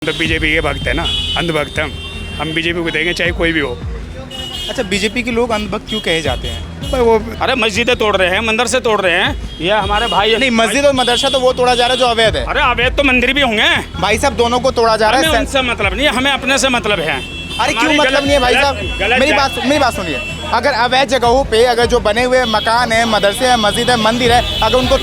तो बीजेपी के भक्त है ना, अंधभक्त हम बीजेपी को देंगे चाहे कोई भी हो। अच्छा, बीजेपी के लोग अंधभक्त क्यों कहे जाते हैं? भाई वो अरे मस्जिदें तोड़ रहे हैं, मंदिर से तोड़ रहे हैं, ये हमारे भाई नहीं, मस्जिद और मदरसा तो वो तोड़ा जा रहा है जो अवैध है। अरे अवैध तो मंदिर भी होंगे। भाई साहब, दोनों को तोड़ा जा रहा हमें है। उनसे मतलब नहीं है, हमें अपने से मतलब है। अरे क्यों हमारी मतलब नहीं है भाई साहब? मेरी बात सुनिए। अगर अवैध जगहों पे अगर जो बने हुए मकान है, मदरसे है, मस्जिद है, मंदिर है, अगर उनको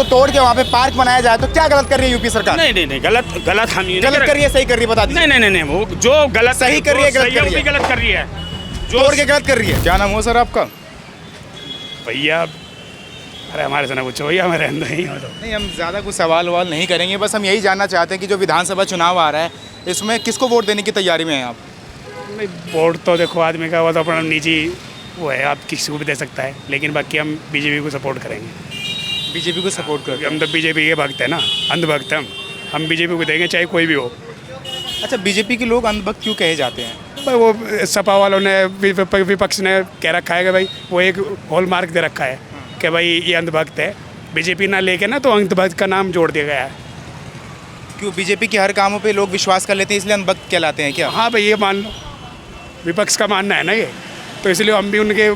तोड़ के वहाँ पे पार्क बनाया जाए तो क्या गलत कर रही है यूपी सरकार? नहीं, गलत हम ये गलत कर रही है, सही कर रही है, बता दीजिए। नहीं, वो जो गलत सही कर रही है, गलत सही कर रही है। वो भी गलत कर रही है, तोड़ के गलत कर रही है। क्या नाम हो सर आपका? भैया, अरे हमारे से ना पूछो भैया, हमारे अंदर ही हो तो। नहीं, हम ज़्यादा कुछ सवाल ववाल नहीं करेंगे, बस हम यही जानना चाहते हैं कि जो विधानसभा चुनाव आ रहा है इसमें किसको वोट देने की तैयारी में हैं आप? नहीं, वोट तो देखो आदमी का वो तो अपना निजी वो है, आप किसी को भी दे सकता है, लेकिन बाकी हम बीजेपी को सपोर्ट करेंगे। बीजेपी को सपोर्ट कर। हम तो बीजेपी के भक्त है ना, अंधभक्त हम बीजेपी को देंगे चाहे कोई भी हो। अच्छा, बीजेपी के लोग अंधभक्त क्यों कहे जाते हैं? भाई वो सपा वालों ने विपक्ष ने कह रखा है कि भाई वो एक हॉल मार्क दे रखा है कि भाई ये अंधभक्त है, बीजेपी ना लेके ना तो अंधभक्त का नाम जोड़ दिया गया है। क्यों, बीजेपी के हर कामों पे लोग विश्वास कर लेते हैं इसलिए अंधभक्त कहलाते हैं क्या? हाँ भाई, ये मान लो विपक्ष का मानना है ना ये, तो इसलिए हम भी उनके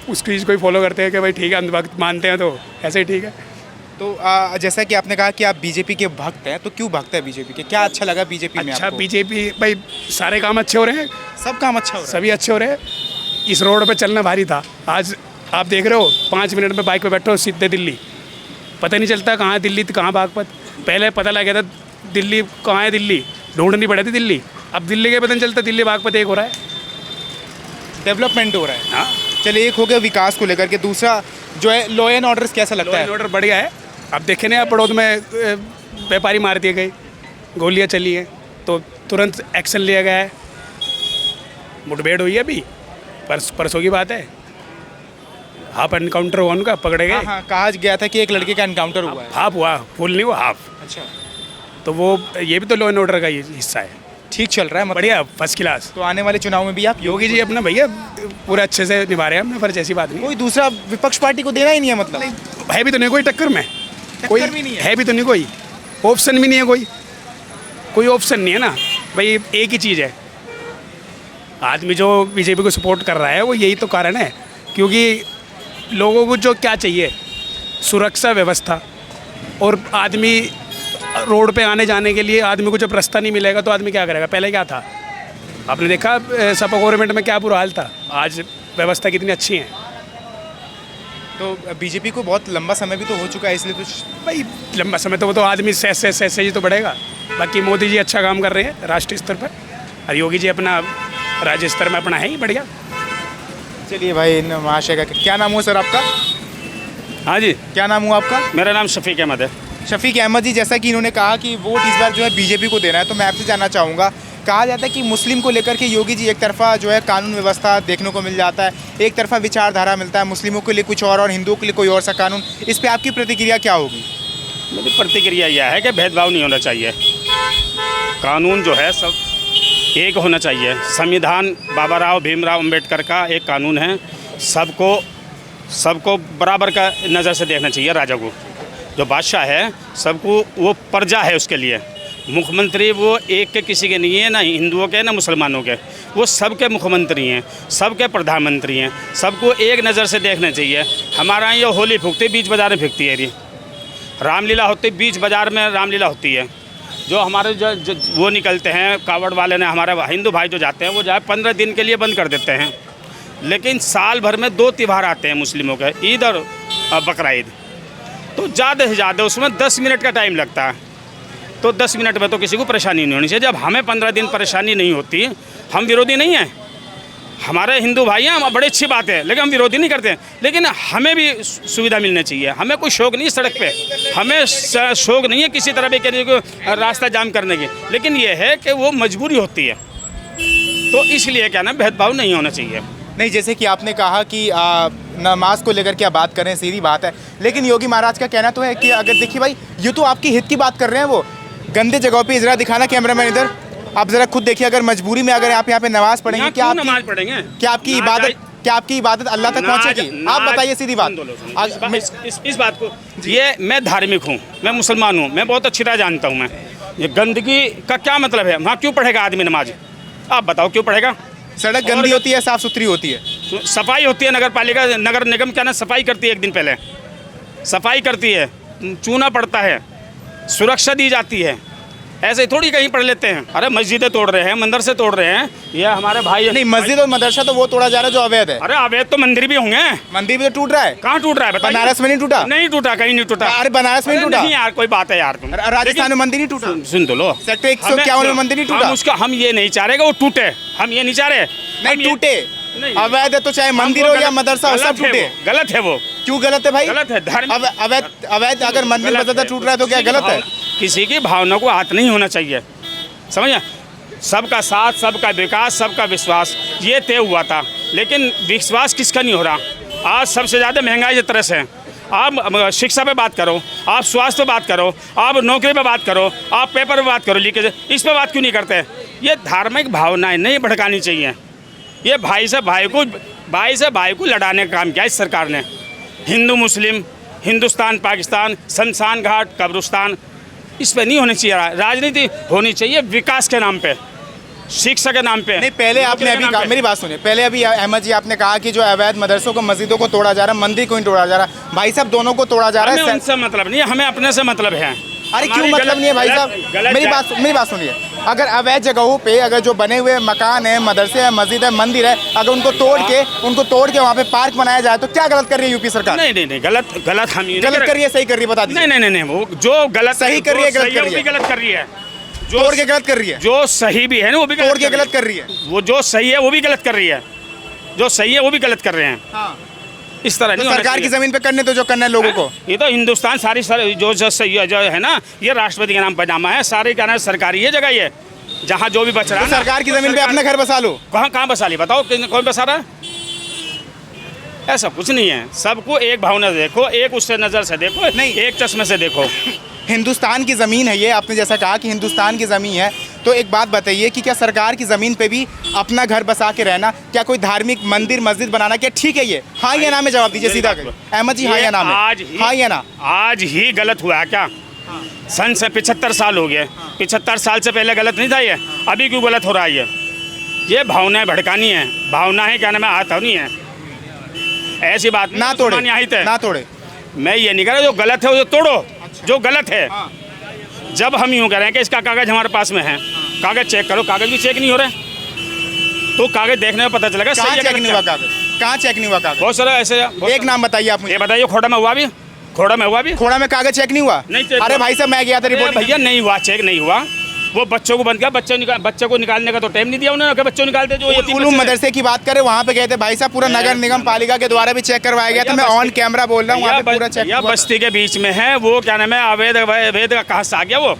उस चीज़ को ही फॉलो करते हैं कि भाई ठीक है, अंधभक्त मानते हैं तो ऐसे ही ठीक है। तो जैसा कि आपने कहा कि आप बीजेपी के भक्त हैं, तो क्यों भक्त है बीजेपी के? क्या अच्छा लगा बीजेपी में अच्छा, आपको? बीजेपी भाई सारे काम अच्छे हो रहे हैं, सब काम अच्छा हो रहा है। सभी अच्छे हो रहे हैं। इस रोड पे चलना भारी था, आज आप देख रहे हो 5 मिनट में बाइक पे बैठो सीधे दिल्ली, पता नहीं चलता कहाँ है दिल्ली तो कहाँ बागपत। पहले पता लग गया था दिल्ली कहाँ है, दिल्ली ढूंढनी पड़ी थी दिल्ली, अब दिल्ली के पता नहीं चलता दिल्ली बागपत एक हो रहा है। डेवलपमेंट हो रहा है। हाँ, चलिए, एक हो गया विकास को लेकर के, दूसरा जो है लॉ एंड ऑर्डर कैसा लगता है? ऑर्डर बढ़ गया है। अब देखे नहीं आप बड़ौद में व्यापारी मार दिए गए, गोलियां चली हैं तो तुरंत एक्शन लिया गया है। मुठभेड़ हुई है अभी परसों की बात है, हाफ एनकाउंटर हुआ उनका, पकड़े गए। हाँ, कहा गया था कि एक लड़के का एनकाउंटर हुआ है। हाफ हुआ, फुल नहीं हुआ, हाफ। अच्छा, तो वो ये भी तो लॉ एंड ऑर्डर का ही हिस्सा है। ठीक चल रहा है मतलब। बढ़िया, फर्स्ट क्लास। तो आने वाले चुनाव में भी आप योगी जी अपना भैया पूरा अच्छे से निभा रहे हैं अपना फर्ज, ऐसी बात नहीं कोई दूसरा विपक्ष पार्टी को देना ही नहीं है मतलब? है भी तो नहीं कोई टक्कर में, कोई भी नहीं है। है भी तो नहीं, कोई ऑप्शन भी नहीं है, कोई ऑप्शन नहीं है ना भाई। एक ही चीज़ है, आदमी जो बीजेपी को सपोर्ट कर रहा है वो यही तो कारण है, क्योंकि लोगों को जो क्या चाहिए, सुरक्षा व्यवस्था, और आदमी रोड पे आने जाने के लिए आदमी को जब रास्ता नहीं मिलेगा तो आदमी क्या करेगा? पहले क्या था, आपने देखा सपा गवर्नमेंट में क्या बुरा हाल था, आज व्यवस्था कितनी अच्छी है। तो बीजेपी को बहुत लंबा समय भी तो हो चुका है, इसलिए तो भाई लंबा समय तो वो तो आदमी से ही तो बढ़ेगा। बाकी मोदी जी अच्छा काम कर रहे हैं राष्ट्रीय स्तर पर, और योगी जी अपना राज्य स्तर में अपना है ही बढ़िया। चलिए भाई, इन महाशय का क्या नाम हो सर आपका? हाँ जी, क्या नाम हुआ आपका? मेरा नाम शफीक अहमद है। शफीक अहमद जी, जैसा कि इन्होंने कहा कि वोट इस बार जो है बीजेपी को देना है, तो मैं आपसे जानना चाहूँगा, कहा जाता है कि मुस्लिम को लेकर के योगी जी एक तरफा जो है कानून व्यवस्था देखने को मिल जाता है, एक तरफा विचारधारा मिलता है, मुस्लिमों के लिए कुछ और हिंदुओं के लिए कोई और सा कानून। इस पर आपकी प्रतिक्रिया क्या होगी? मेरी प्रतिक्रिया यह है कि भेदभाव नहीं होना चाहिए, कानून जो है सब एक होना चाहिए। संविधान बाबा भीमराव अम्बेडकर का एक कानून है, सबको बराबर का नज़र से देखना चाहिए। राजा को, जो बादशाह है, सबको वो प्रजा है, उसके लिए मुख्यमंत्री वो एक के किसी के नहीं है, ना हिंदुओं के ना मुसलमानों के, वो सबके मुख्यमंत्री हैं, सबके प्रधानमंत्री हैं, सबको एक नज़र से देखना चाहिए। हमारा यहाँ ये होली फूकती बीच बाज़ार में फेंकती है, ये रामलीला होती बीच बाज़ार में, रामलीला होती है। जो हमारे जो वो निकलते हैं कावड़ वाले ने, हमारे हिंदू भाई जो जाते हैं वो जाए 15 दिन के लिए बंद कर देते हैं, लेकिन साल भर में 2 त्यौहार आते हैं मुस्लिमों के, ईद और बकरा ईद, तो ज़्यादा से ज़्यादा उसमें 10 मिनट का टाइम लगता है। तो 10 मिनट में तो किसी को परेशानी नहीं होनी चाहिए। जब हमें 15 दिन परेशानी नहीं होती, हम विरोधी नहीं हैं, हमारे हिंदू भाई हैं, हम बड़ी अच्छी बात है, लेकिन हम विरोधी नहीं करते। लेकिन हमें भी सुविधा मिलनी चाहिए, हमें कोई शौक नहीं सड़क पे, हमें शौक नहीं है किसी तरह भी कहने को रास्ता जाम करने की, लेकिन ये है कि वो मजबूरी होती है, तो इसलिए क्या ना भेदभाव नहीं होना चाहिए। नहीं, जैसे कि आपने कहा कि नमाज को लेकर क्या बात करें, सीधी बात है, लेकिन योगी महाराज का कहना तो है कि अगर देखिए भाई, ये तो आपकी हित की बात कर रहे हैं, वो गंदे जगहों पे ज़रा दिखाना कैमरामैन इधर, आप ज़रा खुद देखिए, अगर मजबूरी में अगर आप यहाँ पे नमाज पढ़ेंगे, क्या नमाज पढ़ेंगे, क्या आपकी इबादत अल्लाह तक पहुँचेगी? आप बताइए सीधी बात। इस बात को, ये मैं धार्मिक हूँ, मैं मुसलमान हूँ, मैं बहुत अच्छी तरह जानता हूँ, ये गंदगी का क्या मतलब है? वहाँ क्यों पढ़ेगा आदमी नमाज? आप बताओ क्यों पढ़ेगा? सड़क गंदी होती है, साफ सुथरी होती है। तो सफाई होती है, नगर पालिका नगर निगम क्या ना सफाई करती है, एक दिन पहले सफाई करती है, चूना पड़ता है, सुरक्षा दी जाती है। ऐसे ही थोड़ी कहीं पढ़ लेते हैं। अरे मस्जिदें तोड़ रहे हैं, मंदिर से तोड़ रहे हैं, ये हमारे भाई नहीं, मस्जिद और मदरसा तो वो तोड़ा जा रहा है जो अवैध है। अरे अवैध तो मंदिर भी होंगे। मंदिर भी तो टूट रहा है। कहाँ टूट रहा है बताइए? बनारस में नहीं टूटा? नहीं टूटा, कहीं नहीं टूटा। अरे बनारस में नहीं टूटा? नहीं यार, कोई बात है यार तुम। राजस्थान में मंदिर नहीं टूटा? सुन तो लो, सेक्टर 151 में मंदिर नहीं टूटा? हम ये नहीं चाह रहे कि वो टूटे, हम ये नहीं चाह रहे। नहीं टूटे, नहीं। अवैध है तो चाहे मंदिर हो या मदरसा हो, सब टूटे। गलत है वो। क्यों गलत है भाई? गलत है, धार्मिक अवैध अगर मंदिर मदरसा टूट रहा है तो क्या गलत है? किसी की भावना को हाथ नहीं होना चाहिए, समझे? सबका साथ, सबका विकास, सबका विश्वास, ये तय हुआ था, लेकिन विश्वास किसका नहीं हो रहा? आज सबसे ज़्यादा महंगाई इस तरह से है। आप शिक्षा पे बात करो, आप स्वास्थ्य पे बात करो, आप नौकरी पे बात करो, आप पेपर पे बात करो, लीकेज, इस पे बात क्यों नहीं करते? ये धार्मिक भावनाएं नहीं भड़कानी चाहिए। ये भाई से भाई को लड़ाने का काम किया इस सरकार ने। हिंदू मुस्लिम, हिंदुस्तान पाकिस्तान, शमशान घाट, कब्रिस्तान, इस पे नहीं होनी चाहिए। राजनीति होनी चाहिए विकास के नाम पे, शिक्षा के नाम पे। नहीं, पहले आपने अभी कहा, मेरी बात सुनिए, पहले अभी अहमद जी आपने कहा कि जो अवैध मदरसों को, मस्जिदों को तोड़ा जा रहा है, मंदिर को नहीं तोड़ा जा रहा। भाई साहब दोनों को तोड़ा जा रहा है। उनसे मतलब नहीं है, हमें अपने से मतलब है। अरे क्यों मतलब नहीं है भाई साहब? मेरी बात सुनिए, अगर अवैध जगहों पे अगर जो बने हुए मकान है, मदरसे है, मस्जिद है, मंदिर है, अगर उनको तोड़ के वहाँ पे पार्क बनाया जाए तो क्या गलत कर रही है यूपी सरकार? नहीं, गलत हम गलत कर रही है, सही कर रही है, बता दीजिए। नहीं, वो जो गलत सही कर रही है, गलत कर रही है, गलत कर रही है, तोड़ के गलत कर रही है। जो सही भी है ना वो भी तोड़ के गलत कर रही है। वो जो सही है वो भी गलत कर रही है, जो सही है वो भी गलत कर रहे हैं। हाँ। इस तरह तो नहीं सरकार की जमीन पे करने तो जो करना है लोगों को। ये तो हिंदुस्तान सारी जो सही है ना, ये राष्ट्रपति के नाम पर नामा है, सारे का नाम सरकारी है जगह, ये जहाँ जो भी बच रहा है। सरकार की जमीन पे अपना घर बसा लो। कहाँ बसा ली बताओ, कौन बसा रहा है? ऐसा कुछ नहीं है। सबको एक भावना देखो, एक उससे नज़र से देखो, नहीं एक चश्मे से देखो। हिंदुस्तान की ज़मीन है ये, आपने जैसा कहा कि हिंदुस्तान की ज़मीन है, तो एक बात बताइए कि क्या सरकार की ज़मीन पे भी अपना घर बसा के रहना, क्या कोई धार्मिक मंदिर मस्जिद बनाना, क्या ठीक है ये? हाँ या ना में जवाब दीजिए सीधा। अहमद जी हाँ या ना में? हाँ या ना? आज ही गलत हुआ है क्या? सन से 75 साल हो गए, 75 साल से पहले गलत नहीं था ये, अभी क्यों गलत हो रहा है? ये भावनाएं भड़कानी है, भावनाएं क्या नाम है, हाथ नहीं है। ऐसी बात ना तोड़े। मैं ये नहीं कह रहा जो गलत है वो तोड़ो, जो गलत है। जब हम यूँ कह रहे हैं कि इसका कागज़ हमारे पास में है, कागज़ चेक करो, कागज़ भी चेक नहीं हो रहे, तो कागज़ देखने में पता चलेगा सही है। चेक नहीं हुआ कागज़? कहाँ चेक नहीं हुआ कागज़? बहुत सारा ऐसे। एक नाम बताइए आप मुझे। ये बताइए, खोड़ा में हुआ भी? खोड़ा में कागज़ चेक नहीं हुआ? नहीं चेक। अरे भाई साहब मैं गया था रिपोर्ट। भैया नहीं हुआ, चेक नहीं हुआ। वो बच्चों को बंद किया, बच्चे को निकालने का तो टाइम नहीं दिया उन्होंने, बच्चों निकालते जो उलूम मदरसे की बात करें, वहाँ पे गए थे भाई साहब, पूरा नगर निगम पालिका के द्वारा भी चेक करवाया गया था। मैं ऑन कैमरा बोल रहा हूँ, वहाँ पे पूरा चेक हुआ। बस्ती के बीच में है वो, क्या नाम है, अवैध का कहाँ से आ गया वो?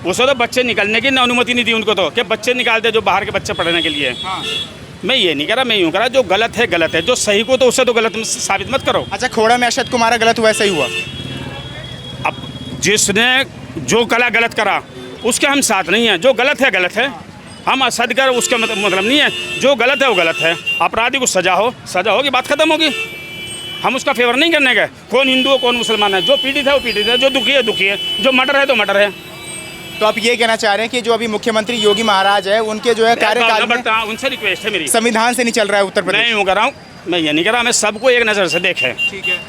उसको तो बच्चे निकलने की अनुमति नहीं दी उनको, तो कि बच्चे निकालते जो बाहर के बच्चे पढ़ने के लिए। मैं ये नहीं कह रहा, मैं यूँ कह रहा जो गलत है गलत है, जो सही को तो उससे तो गलत साबित मत करो। अच्छा, खोड़ा में अरशद कुमार गलत हुआ, सही हुआ? अब जिसने जो कला गलत करा उसके हम साथ नहीं हैं, जो गलत है हम असद कर उसका मतलब नहीं है, जो गलत है वो गलत है। अपराधी को सजा होगी, बात खत्म होगी। हम उसका फेवर नहीं करने गए, कौन हिंदू है कौन मुसलमान है, जो पीड़ित है वो पीड़ित है, जो दुखी है, जो मर्डर है तो मर्डर है। तो आप ये कहना चाह रहे हैं कि जो अभी मुख्यमंत्री योगी महाराज है उनके जो है कार्यकाल में, उनसे रिक्वेस्ट है मेरी, संविधान से नहीं चल रहा है उत्तर प्रदेश? मैं यूँ कर रहा हूँ, मैं ये नहीं कर रहा, मैं सबको एक नज़र से देखें। ठीक है,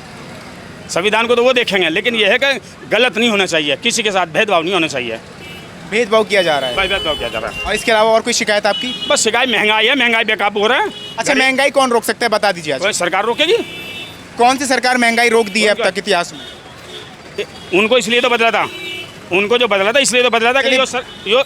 संविधान को तो वो देखेंगे, लेकिन ये है कि गलत नहीं होना चाहिए, किसी के साथ भेदभाव नहीं होना चाहिए। भेदभाव किया जा रहा है? भेदभाव किया जा रहा है। और इसके अलावा और कोई शिकायत आपकी? बस शिकायत महंगाई है, महंगाई बेकाबू हो रहा है। अच्छा, महंगाई कौन रोक सकता है, बता दीजिए। कोई सरकार रोकेगी? कौन सी सरकार महंगाई रोक दी है अब तक इतिहास में? उनको इसलिए तो बदला था, इसलिए तो बदला था कि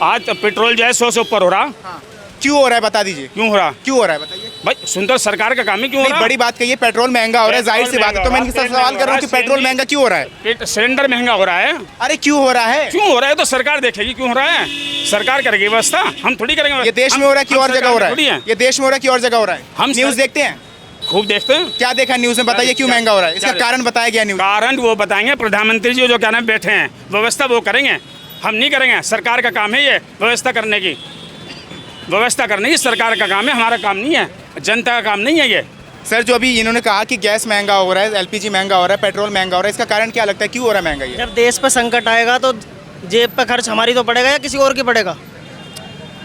आज पेट्रोल जो है 100 से ऊपर हो रहा। क्यों हो रहा है बता दीजिए? क्यों हो रहा है बताइए भाई, सुनकर सरकार का काम है। क्यों हो रहा है? बड़ी बात कहिए, पेट्रोल महंगा हो रहा है, जाहिर सी बात है। तो मैं इनके साथ सवाल कर रहा हूँ कि पेट्रोल महंगा क्यों हो रहा है? सिलेंडर महंगा हो रहा है। अरे क्यों हो रहा है? तो सरकार देखेगी क्यों हो रहा है, सरकार करेगी व्यवस्था, हम थोड़ी करेंगे। ये देश में हो रहा है कि और जगह हो रहा है? ये देश में हो रहा है कि और जगह हो रहा है? हम न्यूज़ देखते हैं, खूब देखते हैं। क्या देखा न्यूज़ में, बताइए क्यों महंगा हो रहा है? इसका कारण बताया गया न्यूज़? कारण वो बताएंगे, प्रधानमंत्री जी जो क्या नाम बैठे हैं, व्यवस्था वो करेंगे, हम नहीं करेंगे। सरकार का काम है ये व्यवस्था करने की सरकार का काम है, हमारा काम नहीं है, जनता का काम नहीं है ये। सर, जो अभी इन्होंने कहा कि गैस महंगा हो रहा है, LPG महंगा हो रहा है, पेट्रोल महंगा हो रहा है, इसका कारण क्या लगता है, क्यों हो रहा है महंगा? ये जब देश पर संकट आएगा तो जेब पे खर्च हमारी तो पड़ेगा या किसी और की पड़ेगा।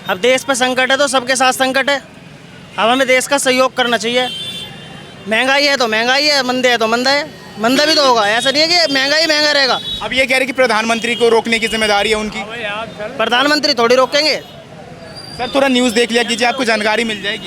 अब देश पे संकट है तो सबके साथ संकट है। अब हमें देश का सहयोग करना चाहिए। महंगाई है तो महंगाई है, मंदे है तो मंदा है, मंदा भी तो होगा। ऐसा नहीं है कि महंगाई महंगा रहेगा। अब ये कह रहे कि प्रधानमंत्री को रोकने की जिम्मेदारी है उनकी। प्रधानमंत्री थोड़ी रोकेंगे। सर थोड़ा न्यूज़ देख लिया कीजिए, आपको जानकारी मिल जाएगी।